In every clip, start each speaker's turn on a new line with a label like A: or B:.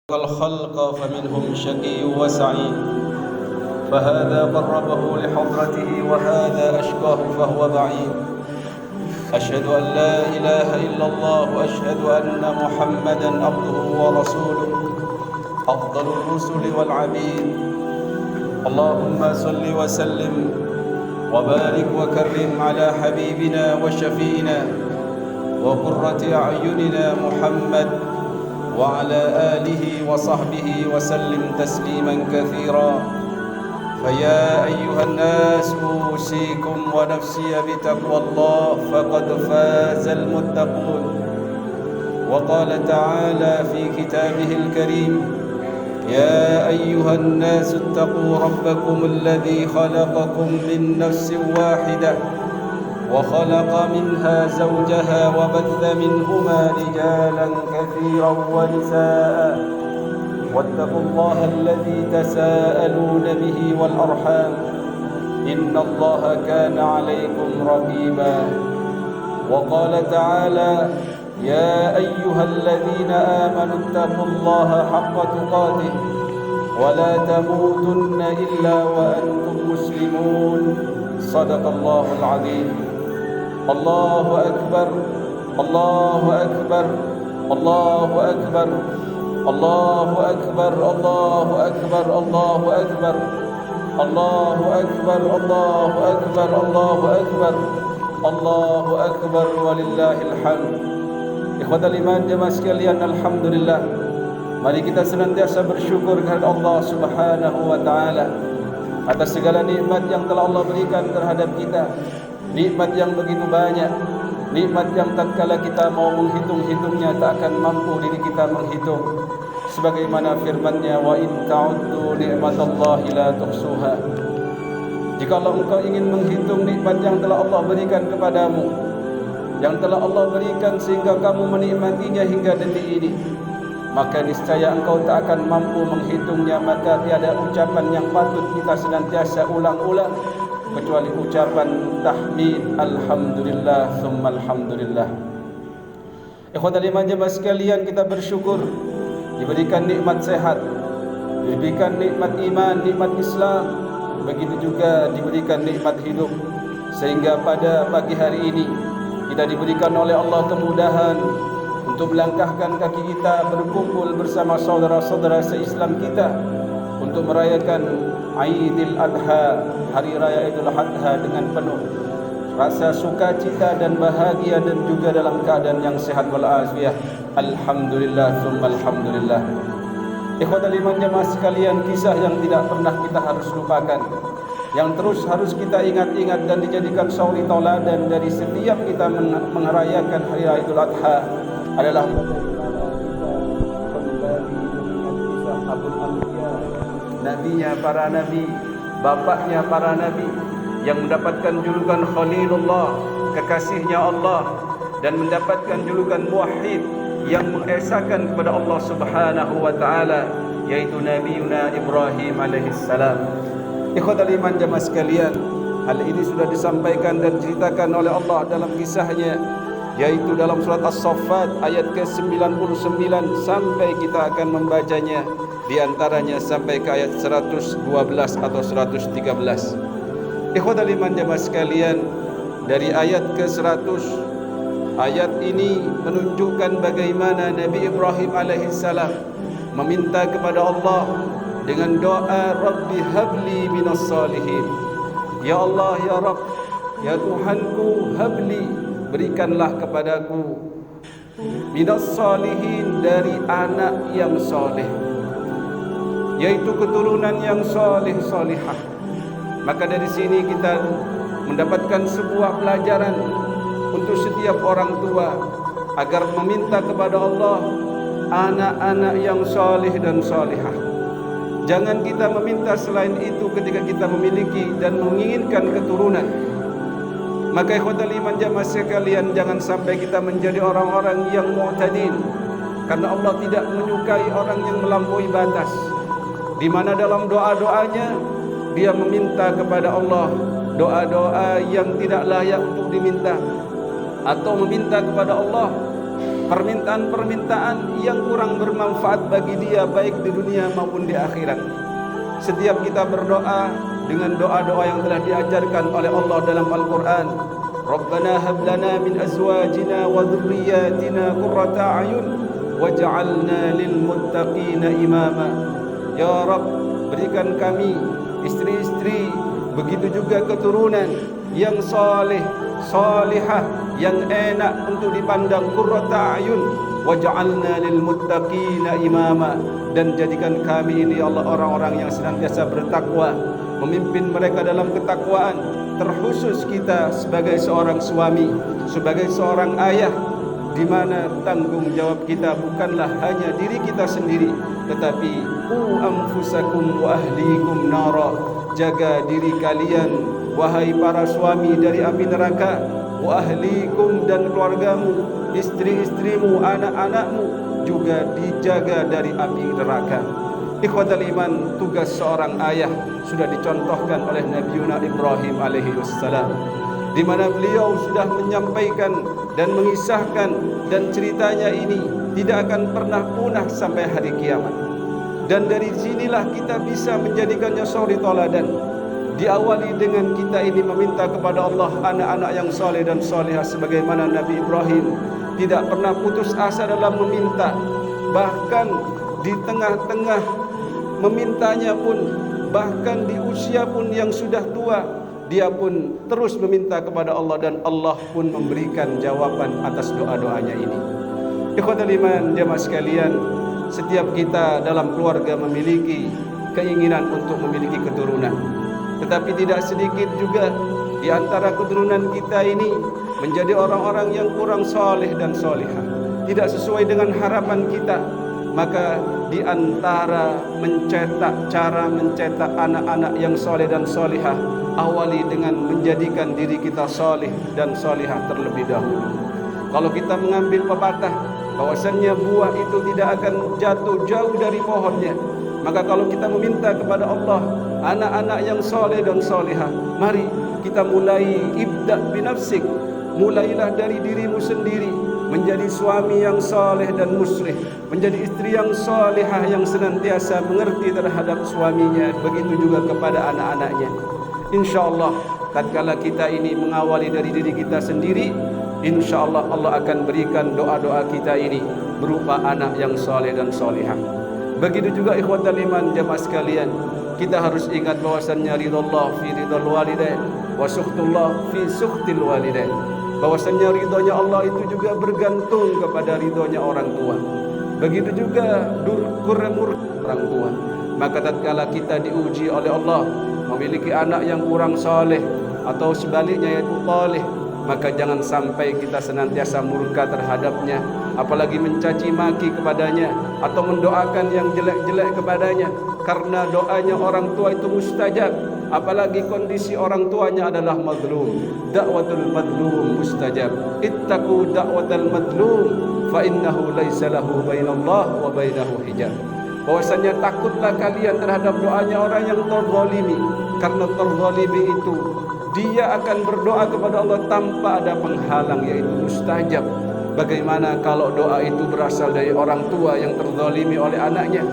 A: الخلق فمنهم شقي وسعيد، فهذا قربه لحضرته وهذا أشقاه فهو بعيد. أشهد أن لا إله إلا الله وأشهد أن محمدا عبده ورسوله أفضل الرسل والعبيد. اللهم صل وسلم وبارك وكرم على حبيبنا وشفينا وقرة أعيننا محمد وعلى آله وصحبه وسلم تسليما كثيرا. فيا أيها الناس أوصيكم ونفسي بتقوى الله فقد فاز المتقون. وقال تعالى في كتابه الكريم: يا أيها الناس اتقوا ربكم الذي خلقكم من نفس واحدة وخلق منها زوجها وبث منهما رجالا كثيرا ونساء واتقوا الله الذي تساءلون به والأرحام إن الله كان عليكم رقيبا. وقال تعالى: يا أيها الذين آمنوا اتقوا الله حق تقاته ولا تموتن إلا وأنتم مسلمون. صدق الله العظيم. الله أكبر الله أكبر الله أكبر الله أكبر الله أكبر الله أكبر الله أكبر الله أكبر الله أكبر الله أكبر ولله الحمد. Ikhwatal iman jemaah sekalian, alhamdulillah, mari kita senantiasa bersyukur kepada Allah Subhanahu wa taala atas segala nikmat yang telah Allah berikan terhadap kita. Nikmat yang begitu banyak, nikmat yang tatkala kita mau menghitung-hitungnya tak akan mampu diri kita menghitung. Sebagaimana firman-Nya, wa in ta'uddu ni'matallahi la tuhsuha. Jikalau engkau ingin menghitung nikmat yang telah Allah berikan kepadamu, yang telah Allah berikan sehingga kamu menikmatinya hingga detik ini, maka niscaya engkau tak akan mampu menghitungnya. Maka tiada ucapan yang patut kita senantiasa ulang-ulang kecuali ucapan tahmid, alhamdulillah summa alhamdulillah. Ikhwatal iman jemaah sekalian, kita bersyukur diberikan nikmat sehat, diberikan nikmat iman, nikmat Islam, begitu juga diberikan nikmat hidup, sehingga pada pagi hari ini kita diberikan oleh Allah kemudahan untuk melangkahkan kaki kita berkumpul bersama saudara-saudara se-Islam kita untuk merayakan Aidil Adha, hari raya Idul Adha, dengan penuh rasa sukacita dan bahagia dan juga dalam keadaan yang sehat walafiat. Alhamdulillah summa alhamdulillah. Ikhwatal iman jemaah sekalian, kisah yang tidak pernah kita harus lupakan, yang terus harus kita ingat-ingat dan dijadikan suri tauladan dari setiap kita merayakan hari raya Idul Adha adalah nabinya para nabi, bapaknya para nabi, yang mendapatkan julukan Khalilullah, kekasihnya Allah, dan mendapatkan julukan muwahhid, yang mengesahkan kepada Allah Subhanahu wa taala, yaitu Nabiuna Ibrahim alaihi salam. Ikhwatal iman jemaah sekalian, hal ini sudah disampaikan dan diceritakan oleh Allah dalam kisahnya, yaitu dalam surat As-Saffat ayat ke-99 sampai kita akan membacanya di antaranya sampai ke ayat 112 atau 113. Ikhwatal iman jemaah sekalian, dari ayat ke-100, ayat ini menunjukkan bagaimana Nabi Ibrahim alaihissalam meminta kepada Allah dengan doa, Rabbi habli minas salihin. Ya Allah, ya Rabb, ya Tuhanku, habli, berikanlah kepadaku minas salihin, dari anak yang soleh, yaitu keturunan yang soleh-solihah. Maka dari sini kita mendapatkan sebuah pelajaran untuk setiap orang tua agar meminta kepada Allah anak-anak yang soleh dan solihah. Jangan kita meminta selain itu ketika kita memiliki dan menginginkan keturunan. Maka ikhwatal iman jamaah sekalian, jangan sampai kita menjadi orang-orang yang mu'tadin, karena Allah tidak menyukai orang yang melampaui batas, di mana dalam doa-doanya dia meminta kepada Allah doa-doa yang tidak layak untuk diminta, atau meminta kepada Allah permintaan-permintaan yang kurang bermanfaat bagi dia baik di dunia maupun di akhirat. Setiap kita berdoa dengan doa-doa yang telah diajarkan oleh Allah dalam Al-Quran. Rabbana hab lana min azwajina wa dhurriyyatina qurrata a'yun waj'alna lil muttaqina imama. Ya Rabb, berikan kami istri-istri, begitu juga keturunan yang saleh, salihah, yang enak untuk dipandang, qurrata a'yun waj'alna lil muttaqina imama, dan jadikan kami ini Allah orang-orang yang senantiasa bertakwa, memimpin mereka dalam ketakwaan. Terkhusus kita sebagai seorang suami, sebagai seorang ayah, di mana tanggung jawab kita bukanlah hanya diri kita sendiri, tetapi anfusakum wa ahlikum nara, jaga diri kalian wahai para suami dari api neraka, wa ahlikum, dan keluargamu, istri-istrimu, anak-anakmu juga dijaga dari api neraka. Ikhwatal iman, tugas seorang ayah sudah dicontohkan oleh Nabiuna Ibrahim alaihi wassalam, di mana beliau sudah menyampaikan dan mengisahkan, dan ceritanya ini tidak akan pernah punah sampai hari kiamat. Dan dari sinilah kita bisa menjadikannya suri toladan. Diawali dengan kita ini meminta kepada Allah anak-anak yang soleh dan solehah, sebagaimana Nabi Ibrahim tidak pernah putus asa dalam meminta. Bahkan di tengah-tengah memintanya pun, bahkan di usia pun yang sudah tua, dia pun terus meminta kepada Allah, dan Allah pun memberikan jawaban atas doa-doanya ini. Ikhwatul iman, jemaah sekalian, setiap kita dalam keluarga memiliki keinginan untuk memiliki keturunan, tetapi tidak sedikit juga di antara keturunan kita ini menjadi orang-orang yang kurang soleh dan solihah, tidak sesuai dengan harapan kita. Maka di antara cara mencetak anak-anak yang soleh dan solihah, awali dengan menjadikan diri kita soleh dan solihah terlebih dahulu. Kalau kita mengambil pepatah bahwasannya buah itu tidak akan jatuh jauh dari pohonnya, maka kalau kita meminta kepada Allah anak-anak yang soleh dan solihah, mari kita mulai ibda' binafsik, mulailah dari dirimu sendiri, menjadi suami yang saleh dan muslih, menjadi istri yang salihah yang senantiasa mengerti terhadap suaminya, begitu juga kepada anak-anaknya. InsyaAllah tatkala kita ini mengawali dari diri kita sendiri, InsyaAllah Allah akan berikan doa-doa kita ini berupa anak yang saleh dan salihah. Begitu juga ikhwatal iman, jemaah sekalian, kita harus ingat bahwasannya ridallah fi ridal walidain wa sukhtullah fi sukhtil walidain, bahwasannya ridhonya Allah itu juga bergantung kepada ridhonya orang tua. Begitu juga murka orang tua. Maka tatkala kita diuji oleh Allah memiliki anak yang kurang saleh atau sebaliknya yaitu saleh, maka jangan sampai kita senantiasa murka terhadapnya, apalagi mencaci maki kepadanya atau mendoakan yang jelek-jelek kepadanya, karena doanya orang tua itu mustajab. Apalagi kondisi orang tuanya adalah mazlum. Da'watul mazlum mustajab. Ittaqu da'watal mazlum fa innahu laisa lahu bainallah wa bainahu hijab. Bahwasanya takutlah kalian terhadap doanya orang yang terzalimi, karena terzalimi itu dia akan berdoa kepada Allah tanpa ada penghalang, yaitu mustajab. Bagaimana kalau doa itu berasal dari orang tua yang terzalimi oleh anaknya?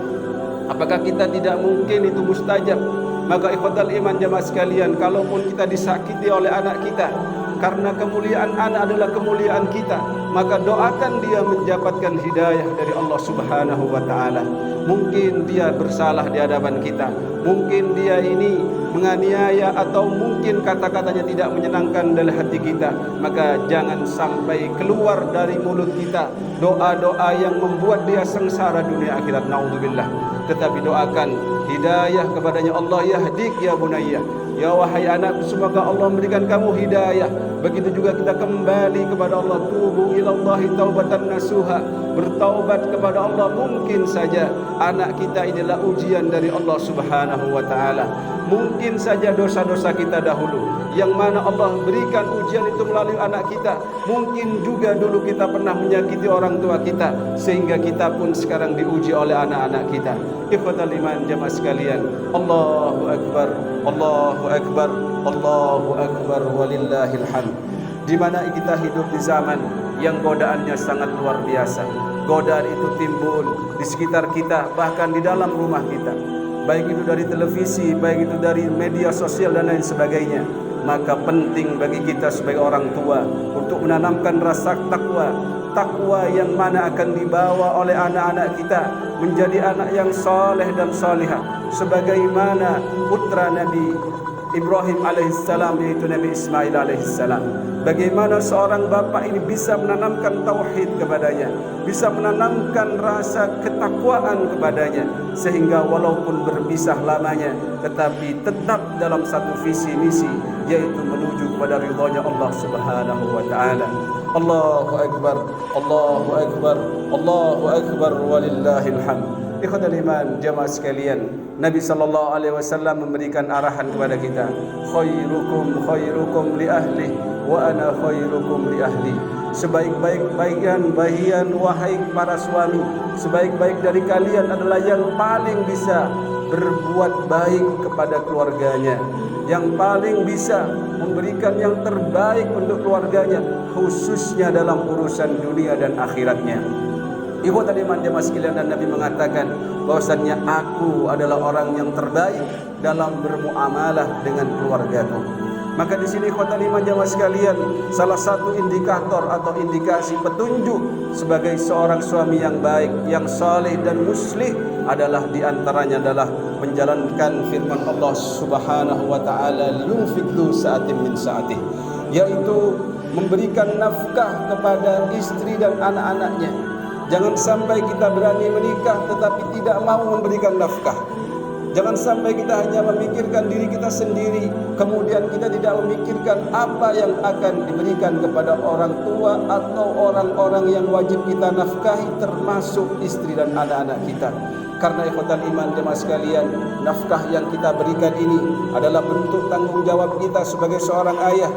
A: Apakah kita tidak mungkin itu mustajab? Maka ikhwatal iman, jemaah sekalian, kalaupun kita disakiti oleh anak kita, karena kemuliaan anak adalah kemuliaan kita, maka doakan dia mendapatkan hidayah dari Allah Subhanahu wa taala. Mungkin dia bersalah di hadapan kita, mungkin dia ini menganiaya, atau mungkin kata-katanya tidak menyenangkan dalam hati kita, maka jangan sampai keluar dari mulut kita doa-doa yang membuat dia sengsara dunia akhirat, naudzubillah. Tetapi doakan hidayah kepadanya. Allah yahdik ya bunayya, ya wahai anak, semoga Allah memberikan kamu hidayah. Begitu juga kita kembali kepada Allah, tubu ilallahi taubatan nasuha, bertaubat kepada Allah. Mungkin saja anak kita inilah ujian dari Allah Subhanahu wa taala. Mungkin saja dosa-dosa kita dahulu yang mana Allah berikan ujian itu melalui anak kita. Mungkin juga dulu kita pernah menyakiti orang tua kita, sehingga kita pun sekarang diuji oleh anak-anak kita. Ikhwatal iman, jemaah sekalian, Allahu akbar, Allahu akbar, Allahu akbar walillahil hamd. Di mana kita hidup di zaman yang godaannya sangat luar biasa. Godaan itu timbul di sekitar kita, bahkan di dalam rumah kita, baik itu dari televisi, baik itu dari media sosial dan lain sebagainya. Maka penting bagi kita sebagai orang tua untuk menanamkan rasa takwa yang mana akan dibawa oleh anak-anak kita menjadi anak yang soleh dan solihah, sebagaimana putra Nabi Ibrahim alaihissalam, yaitu Nabi Ismail alaihissalam. Bagaimana seorang bapak ini bisa menanamkan tauhid kepadanya, bisa menanamkan rasa ketakwaan kepadanya, sehingga walaupun berpisah lamanya tetapi tetap dalam satu visi misi, yaitu menuju kepada ridhonya Allah Subhanahu wa taala. Allahu akbar, Allahu akbar, Allahu akbar, walillahil hamd. Ikhwatul iman, jamaah sekalian, Nabi sallallahu alaihi wasallam memberikan arahan kepada kita, khairukum khairukum li ahli wa ana khairukum li ahli. Sebaik-baik bagian wahai para suami, sebaik-baik dari kalian adalah yang paling bisa berbuat baik kepada keluarganya, yang paling bisa memberikan yang terbaik untuk keluarganya, khususnya dalam urusan dunia dan akhiratnya. Ikhwatul iman, jemaah sekalian, dan Nabi mengatakan bahwasannya aku adalah orang yang terbaik dalam bermuamalah dengan keluargaku. Maka di sini ikhwatul iman, jemaah sekalian, salah satu indikator atau indikasi petunjuk sebagai seorang suami yang baik, yang saleh dan muslih adalah diantaranya adalah menjalankan firman Allah Subhanahu wa taala, yunfiq dzu sa'atin min sa'atih, yaitu memberikan nafkah kepada istri dan anak-anaknya. Jangan sampai kita berani menikah tetapi tidak mau memberikan nafkah. Jangan sampai kita hanya memikirkan diri kita sendiri, kemudian kita tidak memikirkan apa yang akan diberikan kepada orang tua atau orang-orang yang wajib kita nafkahi, termasuk istri dan anak-anak kita. Karena ikhwatal iman, jemaah sekalian, nafkah yang kita berikan ini adalah bentuk tanggung jawab kita sebagai seorang ayah,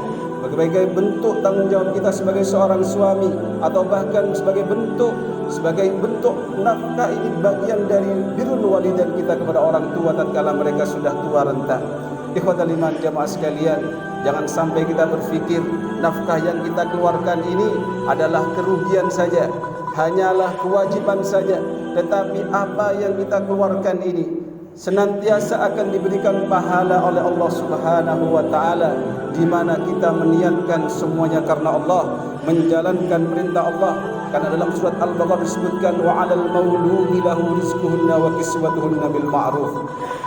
A: sebagai bentuk tanggung jawab kita sebagai seorang suami, atau bahkan sebagai bentuk nafkah ini bagian dari birrul walidain kita kepada orang tua tatkala mereka sudah tua renta. Ikhwatul iman, jamaah sekalian, jangan sampai kita berpikir nafkah yang kita keluarkan ini adalah kerugian saja, hanyalah kewajiban saja, tetapi apa yang kita keluarkan ini senantiasa akan diberikan pahala oleh Allah Subhanahu wa taala, di mana kita meniatkan semuanya karena Allah, menjalankan perintah Allah. Karena dalam surat Al-Baqarah disebutkan, wa 'alal mauludi lahu rizquhunna wa kiswatuhunna bil ma'ruf.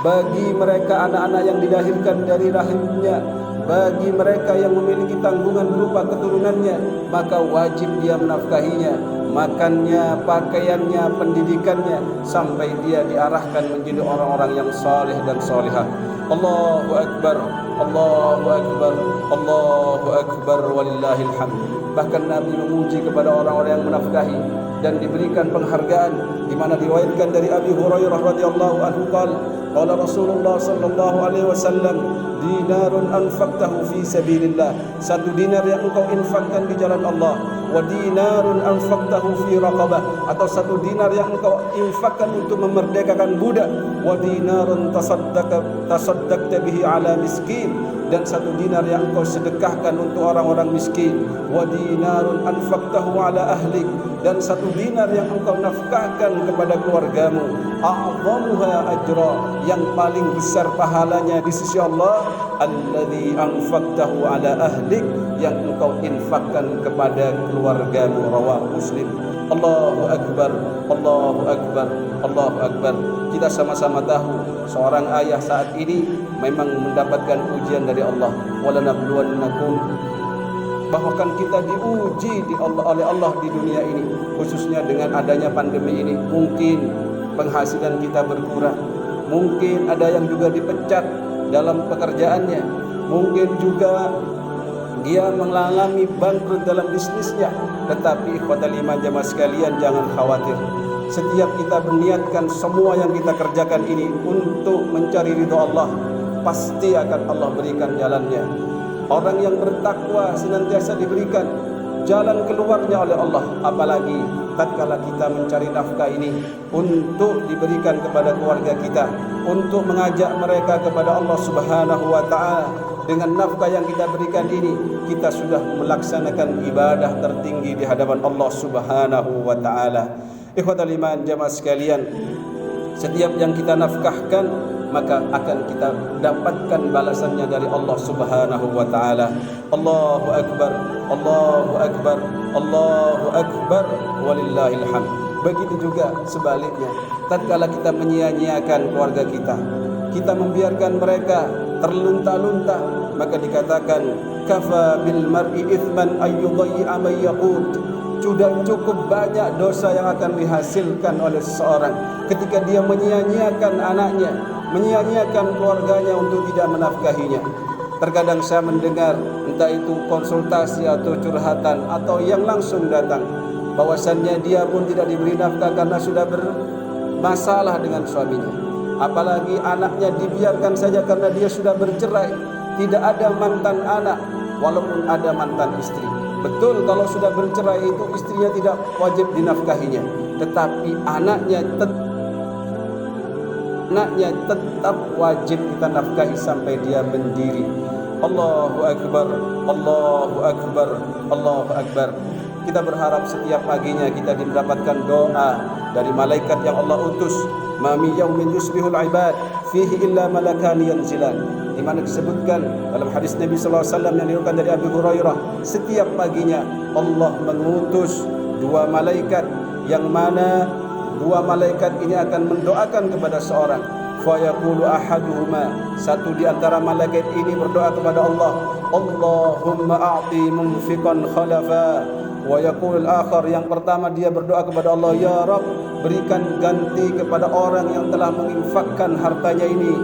A: Bagi mereka anak-anak yang dilahirkan dari rahimnya, bagi mereka yang memiliki tanggungan berupa keturunannya, maka wajib dia menafkahinya, makannya, pakaiannya, pendidikannya, sampai dia diarahkan menjadi orang-orang yang saleh dan salihah. Allahu akbar, Allahu akbar, Allahu akbar, walillahil hamd. Bahkan Nabi memuji kepada orang-orang yang menafkahi dan diberikan penghargaan, di mana diriwayatkan dari Abi Hurairah radhiyallahu anhu qala Rasulullah sallallahu alaihi wasallam, dinarun anfaqtahu fi sabilillah, satu dinar yang engkau infakkan di jalan Allah, wa dinarun anfaqtahu fi raqabah, atau satu dinar yang engkau infakkan untuk memerdekakan budak, wa dinarun tasaddaqta bihi ala miskin, dan satu dinar yang engkau sedekahkan untuk orang-orang miskin, wa dinarun anfaqtahu ala ahlik, dan satu dinar yang engkau nafkahkan kepada keluargamu, a'zamuha ajra, yang paling besar pahalanya di sisi Allah, alladzi anfaqtahu ala ahlik, yang engkau infakkan kepada keluargamu. Rawahu Muslim. Allahu akbar, Allahu akbar, Allahu akbar. Kita sama-sama tahu seorang ayah saat ini memang mendapatkan ujian dari Allah. Walanabluwannakum, bahkan kita diuji oleh Allah di dunia ini, khususnya dengan adanya pandemi ini. Mungkin penghasilan kita berkurang, mungkin ada yang juga dipecat dalam pekerjaannya, mungkin juga dia mengalami bangkrut dalam bisnisnya. Tetapi ikhwatal iman, jamaah sekalian, jangan khawatir. Setiap kita berniatkan semua yang kita kerjakan ini untuk mencari ridha Allah, pasti akan Allah berikan jalannya. Orang yang bertakwa senantiasa diberikan jalan keluarnya oleh Allah. Apalagi tatkala kita mencari nafkah ini untuk diberikan kepada keluarga kita, untuk mengajak mereka kepada Allah Subhanahu wa taala, dengan nafkah yang kita berikan ini kita sudah melaksanakan ibadah tertinggi di hadapan Allah Subhanahu wa taala. Ikhwatal iman jamaah sekalian, setiap yang kita nafkahkan maka akan kita dapatkan balasannya dari Allah Subhanahu wa taala. Allahu akbar, Allahu akbar, Allahu akbar, walillahil hamd. Begitu juga sebaliknya, tatkala kita menyia-nyiakan keluarga kita membiarkan mereka terlunta-lunta, maka dikatakan kafa bil mar'i ithman ayyudhi'a man yaqut. Sudah cukup banyak dosa yang akan dihasilkan oleh seseorang ketika dia menyia-nyiakan anaknya, menyia-nyiakan keluarganya untuk tidak menafkahinya. Terkadang saya mendengar entah itu konsultasi atau curhatan atau yang langsung datang bahwasannya dia pun tidak diberi nafkah karena sudah bermasalah dengan suaminya. Apalagi anaknya dibiarkan saja karena dia sudah bercerai. Tidak ada mantan anak walaupun ada mantan istri. Betul, kalau sudah bercerai itu istrinya tidak wajib dinafkahinya, tetapi anaknya tetap wajib kita nafkahi sampai dia mendiri. Allahu akbar, Allahu akbar, Allahu akbar. Kita berharap setiap paginya kita mendapatkan doa dari malaikat yang Allah utus. Ma min yaumin yusbihul ibad fihi illa malakani yanzilan. Di mana disebutkan dalam hadis Nabi sallallahu alaihi wasallam yang diriwayatkan dari Abu Hurairah, setiap paginya Allah mengutus dua malaikat, yang mana dua malaikat ini akan mendoakan kepada seorang. Fa yaqulu ahaduhuma, satu di antara malaikat ini berdoa kepada Allah, Allahumma a'ti munfiqan khalafa. Wa yaqul al-akhar, yang pertama dia berdoa kepada Allah, ya Rabb, berikan ganti kepada orang yang telah menginfakkan hartanya ini.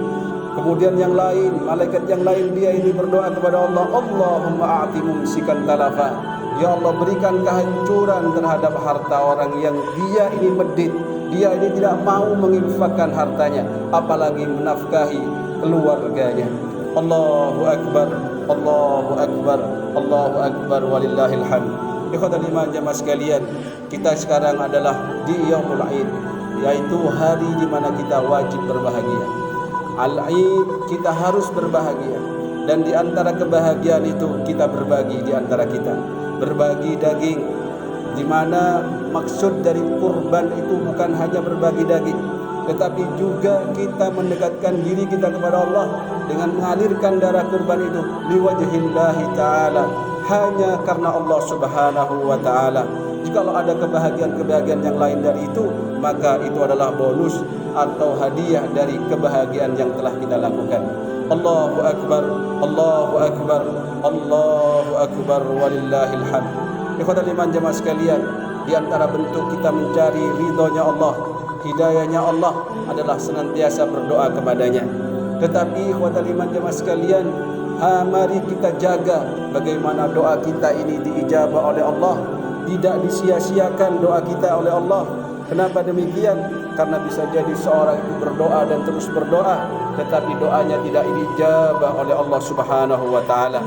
A: Kemudian yang lain, malaikat yang lain dia ini berdoa kepada Allah, Allahumma a'ti mumsikan talafa. Ya Allah, berikan kehancuran terhadap harta orang yang dia ini medit, dia ini tidak mau menginfakkan hartanya, apalagi menafkahi keluarganya. Allahu akbar, Allahu akbar, Allahu akbar, walillahil hamd. Ikhwatal iman jamaah sekalian, kita sekarang adalah di Yaumul Aid, yaitu hari di mana kita wajib berbahagia. Al-Aid, kita harus berbahagia, dan di antara kebahagiaan itu kita berbagi di antara kita, berbagi daging, di mana maksud dari kurban itu bukan hanya berbagi daging, tetapi juga kita mendekatkan diri kita kepada Allah dengan mengalirkan darah kurban itu liwajhillahi ta'ala, hanya karena Allah Subhanahu wa taala. Jikalau ada kebahagiaan-kebahagiaan yang lain dari itu, maka itu adalah bonus atau hadiah dari kebahagiaan yang telah kita lakukan. Allahu akbar, Allahu akbar, Allahu akbar, walillahil hamd. Ikhwatal iman jamaah sekalian, di antara bentuk kita mencari ridhonya Allah, hidayahnya Allah adalah senantiasa berdoa kepadanya. Tetapi ikhwatal iman jamaah sekalian, mari kita jaga bagaimana doa kita ini diijabah oleh Allah, tidak disia-siakan doa kita oleh Allah. Kenapa demikian? Karena bisa jadi seorang itu berdoa dan terus berdoa, tetapi doanya tidak diijabah oleh Allah Subhanahu wa taala.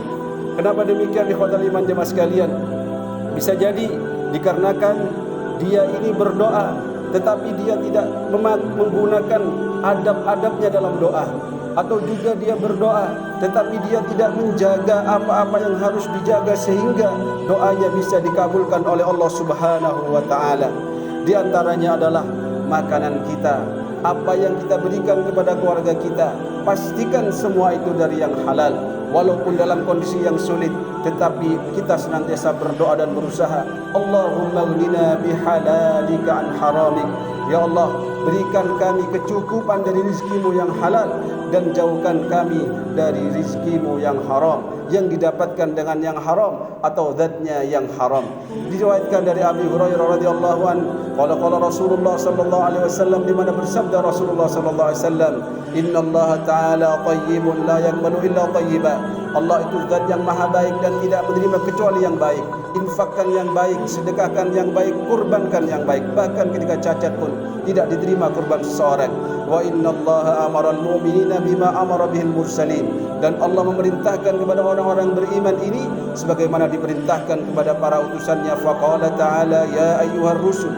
A: Kenapa demikian ikhwatal iman jemaah sekalian? Bisa jadi dikarenakan dia ini berdoa, tetapi dia tidak menggunakan adab-adabnya dalam doa, atau juga dia berdoa tetapi dia tidak menjaga apa-apa yang harus dijaga sehingga doanya bisa dikabulkan oleh Allah Subhanahu wa taala. Di antaranya adalah makanan kita, apa yang kita berikan kepada keluarga kita, pastikan semua itu dari yang halal. Walaupun dalam kondisi yang sulit, tetapi kita senantiasa berdoa dan berusaha, Allahumma ghnina bihalalika an haramik. Ya Allah, berikan kami kecukupan dari rizkimu yang halal, dan jauhkan kami dari rizkimu yang haram, yang didapatkan dengan yang haram atau zatnya yang haram. Diriwayatkan dari Abu Hurairah radhiyallahu an, qala Rasulullah sallallahu alaihi wasallam, di mana bersabda Rasulullah sallallahu alaihi wasallam, innallaha ta'ala thayyibun la yaqbalu illa thayyiba. Allah itu zat yang maha baik dan tidak menerima kecuali yang baik. Infakkan yang baik, sedekahkan yang baik, kurbankan yang baik. Bahkan ketika cacat pun tidak diterima kurban seseorang. Wa innallaha amara al-mu'minina bima amara bihil mursalin. Dan Allah memerintahkan kepada orang-orang beriman ini sebagaimana diperintahkan kepada para utusannya. Faqala ta'ala ya ayyuhar rusul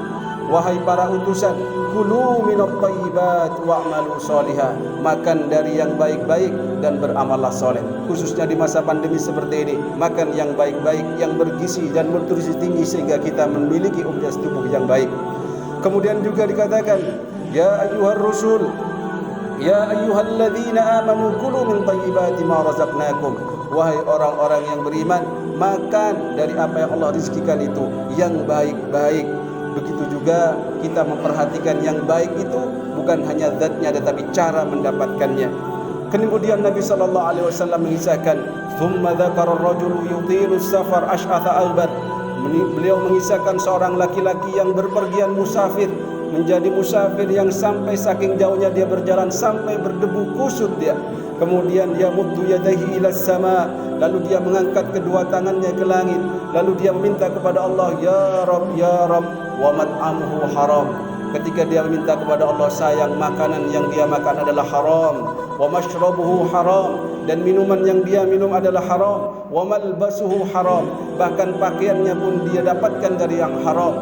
A: wahai para utusan, kulu minat thayyibat wa'malu sholiha, makan dari yang baik-baik dan beramallah soleh. Khususnya di masa pandemi seperti ini, makan yang baik-baik, yang bergizi dan bernutrisi tinggi sehingga kita memiliki objek tubuh yang baik. Kemudian juga dikatakan, ya ayyuhar rusul, ya ayyuhalladzina amanu kulu min thayyibati ma razaqnakum, wahai orang-orang yang beriman, makan dari apa yang Allah rizkikan itu yang baik-baik. Begitu juga kita memperhatikan yang baik itu bukan hanya zatnya tetapi cara mendapatkannya. Kemudian Nabi SAW mengisahkan, thumma dzakara ar-rajulu yutilu as-safar ash'atha albar. Beliau mengisahkan seorang laki-laki yang berpergian musafir, menjadi musafir yang sampai saking jauhnya dia berjalan sampai berdebu kusut dia. Kemudian dia muddu yadayhi ila sama, lalu dia mengangkat kedua tangannya ke langit, lalu dia meminta kepada Allah, ya Rabb, ya Rabb, wa mat'amuhu haram. Ketika dia meminta kepada Allah, sayang makanan yang dia makan adalah haram, wa mashrabuhu haram, dan minuman yang dia minum adalah haram, wa malbasuhu haram, bahkan pakaiannya pun dia dapatkan dari yang haram,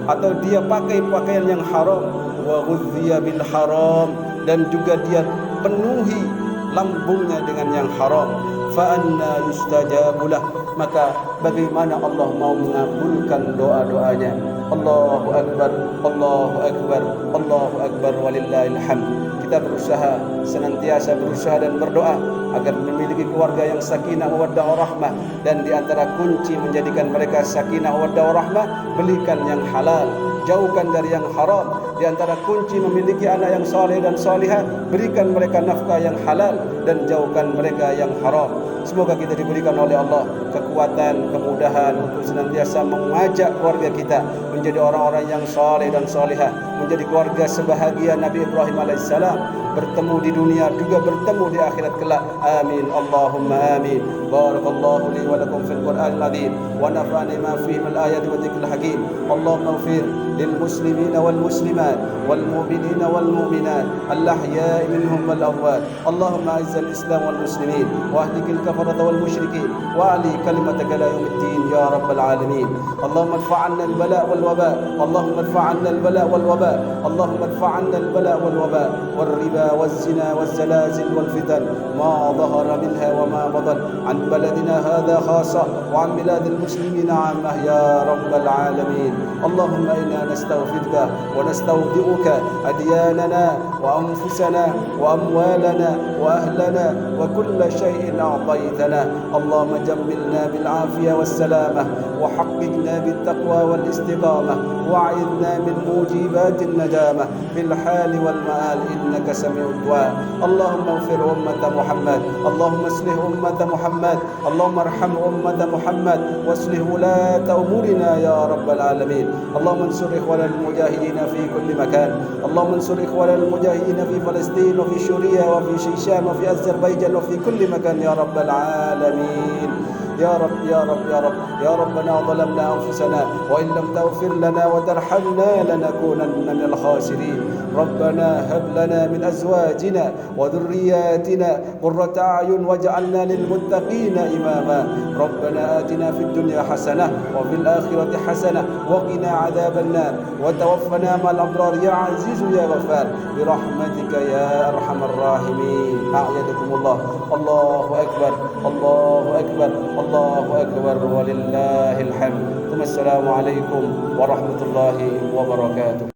A: atau dia pakai pakaian yang haram, wa ghudhiya bil haram, dan juga dia penuhi lambungnya dengan yang haram, fa anna yustajabulah, maka bagaimana Allah mau mengabulkan doa-doanya? Allahu akbar, Allahu akbar, Allahu akbar, walillahil hamd. Kita berusaha, senantiasa berusaha dan berdoa agar memiliki keluarga yang sakinah mawaddah warahmah, dan di antara kunci menjadikan mereka sakinah mawaddah warahmah, belikan yang halal, jauhkan dari yang haram. Di antara kunci memiliki anak yang saleh dan salihah, berikan mereka nafkah yang halal dan jauhkan mereka yang haram. Semoga kita diberikan oleh Allah kekuatan, kemudahan untuk senantiasa mengajak keluarga kita menjadi orang-orang yang saleh dan salihah, menjadi keluarga sebahagia Nabi Ibrahim alaihissalam, bertemu di dunia juga bertemu di akhirat kelak. Amin Allahumma amin. Barakallahu li wa lakum fil Qur'anil azim wa nafa'ani ma fihi min ayati wa dzikril hakim. Allahumma ighfir lil muslimina wal muslimat wal mu'minina wal mu'minat al ahya'i minhum wal amwat. Allahumma izzil islam wal muslimin wa ahlikil kafarata wal musyrikin wa ali kalimataka la yawmiddin ya rabbal alamin. Allahumma adfa' 'anna al bala wal waba, Allahumma adfa' 'anna al bala wal waba, Allahumma adfa' 'anna al bala wal waba wal riba wal zina wal zalazil wal fitan ma dhahara minha wa ma badan an baladina hadha khassa wa an biladil muslimin 'ammah ya rabbal alamin. Allahumma inna nastaghfiruka wa nastawdi'uka adyanana wa anfusana wa amwalana wa ahlana wa kulla shay'in a'taytana. Allahumma jammilna bil afiyah was salamah wa haqqqiqna bit taqwa wal istiqamah wa a'idna min mujibatin najamah fil hali wal ma'al innaka sami'ud du'a. Allahumma ighfir ummata Muhammad, Allahumma aslih ummata Muhammad, Allahumma arham ummata Muhammad waslih ulata umurina ya rabbal alamin. Allahumma ansur ikhwana al mujahidin fi kulli makan, Allahumma ansur ikhwana al mujahidin fi Palestin wa fi Syria wa fi Syam wa fi Azerbaijan wa fi kulli makan ya rabbal alamin. يا رب يا رب يا رب يا ربنا ظلمنا أنفسنا وإن لم تغفر لنا وترحمنا لنكونن من الخاسرين. ربنا هب لنا من أزواجنا وذرياتنا قرة أعين واجعلنا للمتقين إماما. ربنا آتنا في الدنيا حسنة وفي الآخرة حسنة وقنا عذاب النار وتوفنا مع الأبرار يا عزيز يا غفار برحمتك يا أرحم الراحمين. أعيدكم الله. الله أكبر الله أكبر الله أكبر ولله الحمد. ثم السلام عليكم ورحمة الله وبركاته.